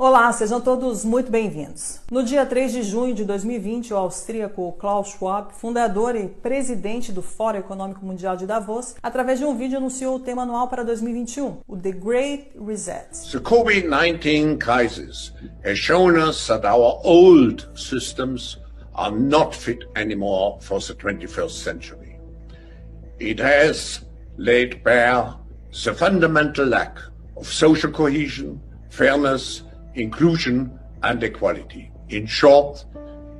Olá, sejam todos muito bem-vindos. No dia 3 de junho de 2020, o austríaco Klaus Schwab, fundador e presidente do Fórum Econômico Mundial de Davos, através de um vídeo anunciou o tema anual para 2021, o The Great Reset. The COVID-19 crisis has shown us that our old systems are not fit anymore for the 21st century. It has laid bare the fundamental lack of social cohesion, fairness, inclusion and equality. In short,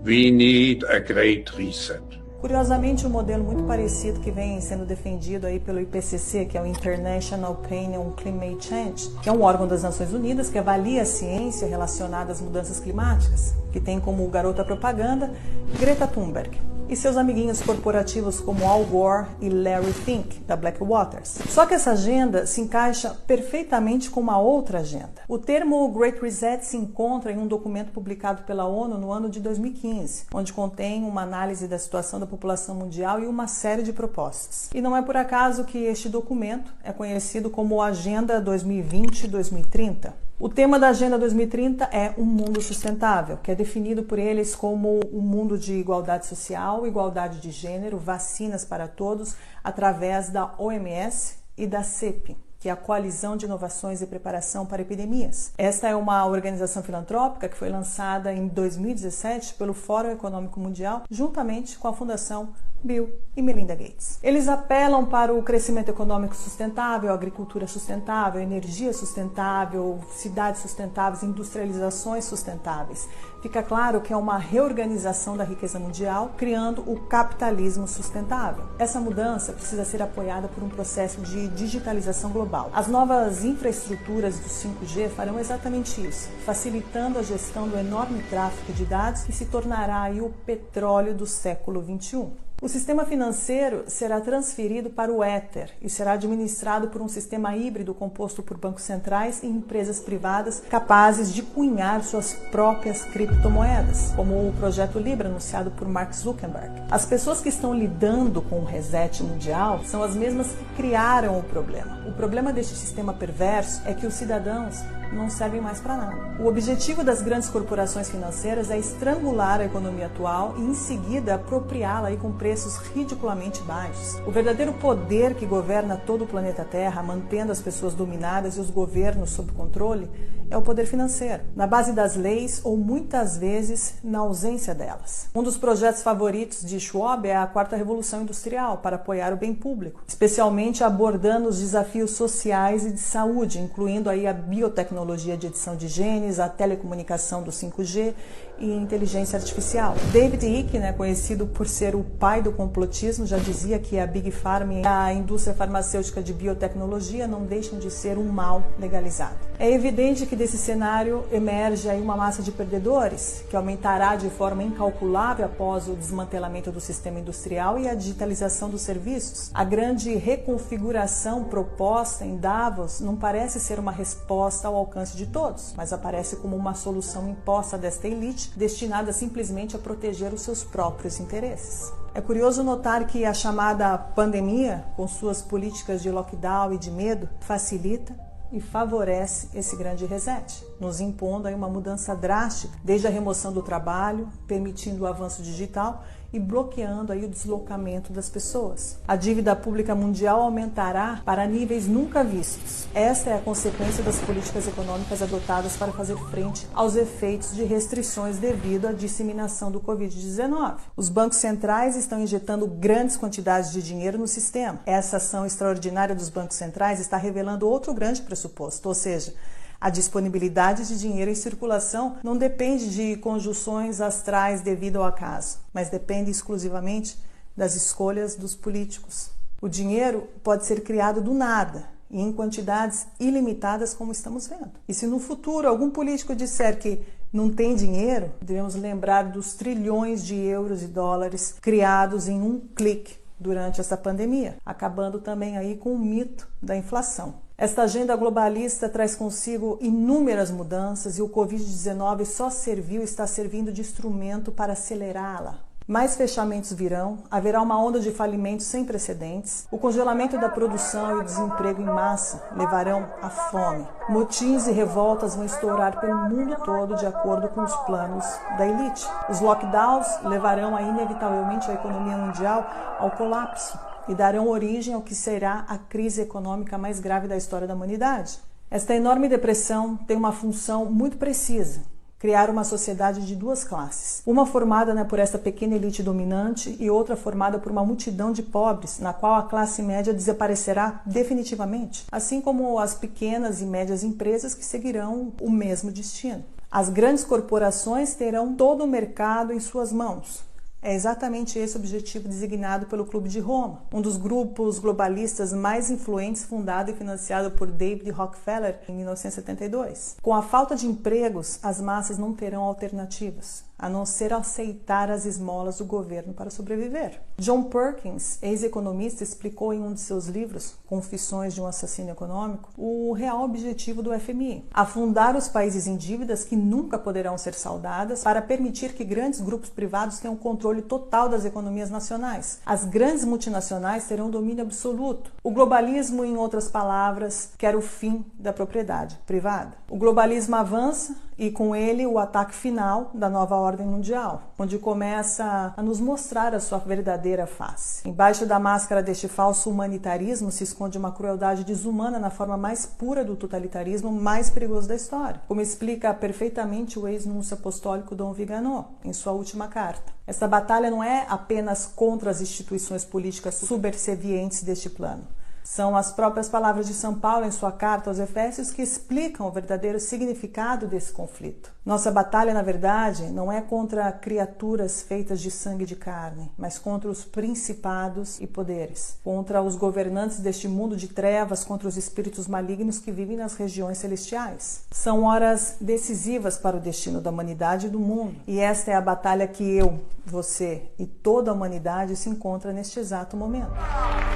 we need a great reset. Curiosamente, um modelo muito parecido que vem sendo defendido aí pelo IPCC, que é o International Panel on Climate Change, que é um órgão das Nações Unidas que avalia a ciência relacionada às mudanças climáticas, que tem como garota propaganda Greta Thunberg e seus amiguinhos corporativos como Al Gore e Larry Fink, da Blackwater. Só que essa agenda se encaixa perfeitamente com uma outra agenda. O termo Great Reset se encontra em um documento publicado pela ONU no ano de 2015, onde contém uma análise da situação da população mundial e uma série de propostas. E não é por acaso que este documento é conhecido como Agenda 2020-2030. O tema da Agenda 2030 é um mundo sustentável, que é definido por eles como um mundo de igualdade social, igualdade de gênero, vacinas para todos, através da OMS e da CEP, que é a Coalizão de Inovações e Preparação para Epidemias. Esta é uma organização filantrópica que foi lançada em 2017 pelo Fórum Econômico Mundial, juntamente com a Fundação Bill e Melinda Gates. Eles apelam para o crescimento econômico sustentável, agricultura sustentável, energia sustentável, cidades sustentáveis, industrializações sustentáveis. Fica claro que é uma reorganização da riqueza mundial, criando o capitalismo sustentável. Essa mudança precisa ser apoiada por um processo de digitalização global. As novas infraestruturas do 5G farão exatamente isso, facilitando a gestão do enorme tráfego de dados que se tornará aí o petróleo do século XXI. O sistema financeiro será transferido para o Ether e será administrado por um sistema híbrido composto por bancos centrais e empresas privadas capazes de cunhar suas próprias criptomoedas, como o projeto Libra anunciado por Mark Zuckerberg. As pessoas que estão lidando com o reset mundial são as mesmas que criaram o problema. O problema deste sistema perverso é que os cidadãos não servem mais para nada. O objetivo das grandes corporações financeiras é estrangular a economia atual e, em seguida, apropriá-la com preços ridiculamente baixos. O verdadeiro poder que governa todo o planeta Terra, mantendo as pessoas dominadas e os governos sob controle, é o poder financeiro, na base das leis ou muitas vezes na ausência delas. Um dos projetos favoritos de Schwab é a Quarta Revolução Industrial para apoiar o bem público, especialmente abordando os desafios sociais e de saúde, incluindo aí a biotecnologia de edição de genes, a telecomunicação do 5G e inteligência artificial. David Icke, conhecido por ser o pai do complotismo, já dizia que a Big Pharma e a indústria farmacêutica de biotecnologia não deixam de ser um mal legalizado. É evidente que desse cenário emerge aí uma massa de perdedores, que aumentará de forma incalculável após o desmantelamento do sistema industrial e a digitalização dos serviços. A grande reconfiguração proposta em Davos não parece ser uma resposta ao alcance de todos, mas aparece como uma solução imposta desta elite, destinada simplesmente a proteger os seus próprios interesses. É curioso notar que a chamada pandemia, com suas políticas de lockdown e de medo, facilita e favorece esse grande reset, nos impondo aí uma mudança drástica, desde a remoção do trabalho, permitindo o avanço digital e bloqueando aí o deslocamento das pessoas. A dívida pública mundial aumentará para níveis nunca vistos. Esta é a consequência das políticas econômicas adotadas para fazer frente aos efeitos de restrições devido à disseminação do Covid-19. Os bancos centrais estão injetando grandes quantidades de dinheiro no sistema. Essa ação extraordinária dos bancos centrais está revelando outro grande pressuposto, ou seja, a disponibilidade de dinheiro em circulação não depende de conjunções astrais devido ao acaso, mas depende exclusivamente das escolhas dos políticos. O dinheiro pode ser criado do nada e em quantidades ilimitadas, como estamos vendo. E se no futuro algum político disser que não tem dinheiro, devemos lembrar dos trilhões de euros e dólares criados em um clique durante essa pandemia, acabando também aí com o mito da inflação. Esta agenda globalista traz consigo inúmeras mudanças e o Covid-19 só está servindo de instrumento para acelerá-la. mais fechamentos virão, haverá uma onda de falimentos sem precedentes, o congelamento da produção e o desemprego em massa levarão à fome. Motins e revoltas vão estourar pelo mundo todo de acordo com os planos da elite. Os lockdowns levarão inevitavelmente a economia mundial ao colapso e darão origem ao que será a crise econômica mais grave da história da humanidade. Esta enorme depressão tem uma função muito precisa: criar uma sociedade de duas classes. Uma formada por esta pequena elite dominante e outra formada por uma multidão de pobres, na qual a classe média desaparecerá definitivamente, assim como as pequenas e médias empresas que seguirão o mesmo destino. As grandes corporações terão todo o mercado em suas mãos. É exatamente esse o objetivo designado pelo Clube de Roma, um dos grupos globalistas mais influentes, fundado e financiado por David Rockefeller em 1972. Com a falta de empregos, as massas não terão alternativas, a não ser aceitar as esmolas do governo para sobreviver. John Perkins, ex-economista, explicou em um de seus livros, Confissões de um Assassino Econômico, o real objetivo do FMI: afundar os países em dívidas que nunca poderão ser saldadas para permitir que grandes grupos privados tenham controle total das economias nacionais. As grandes multinacionais terão domínio absoluto. O globalismo, em outras palavras, quer o fim da propriedade privada. O globalismo avança e com ele o ataque final da nova ordem mundial, onde começa a nos mostrar a sua verdadeira face. Embaixo da máscara deste falso humanitarismo se esconde uma crueldade desumana na forma mais pura do totalitarismo mais perigoso da história, como explica perfeitamente o ex-núncio apostólico Dom Vigano em sua última carta. Esta batalha não é apenas contra as instituições políticas subservientes deste plano. São as próprias palavras de São Paulo em sua carta aos Efésios que explicam o verdadeiro significado desse conflito. Nossa batalha, na verdade, não é contra criaturas feitas de sangue e de carne, mas contra os principados e poderes, contra os governantes deste mundo de trevas, contra os espíritos malignos que vivem nas regiões celestiais. São horas decisivas para o destino da humanidade e do mundo, e esta é a batalha que eu, você e toda a humanidade se encontra neste exato momento.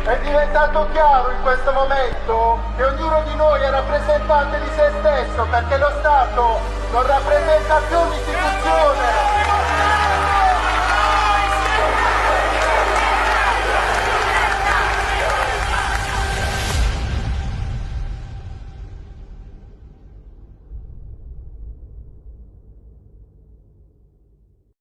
È diventato chiaro in questo momento che ognuno di noi è rappresentante di se stesso, perché lo Stato non rappresenta più un'istituzione,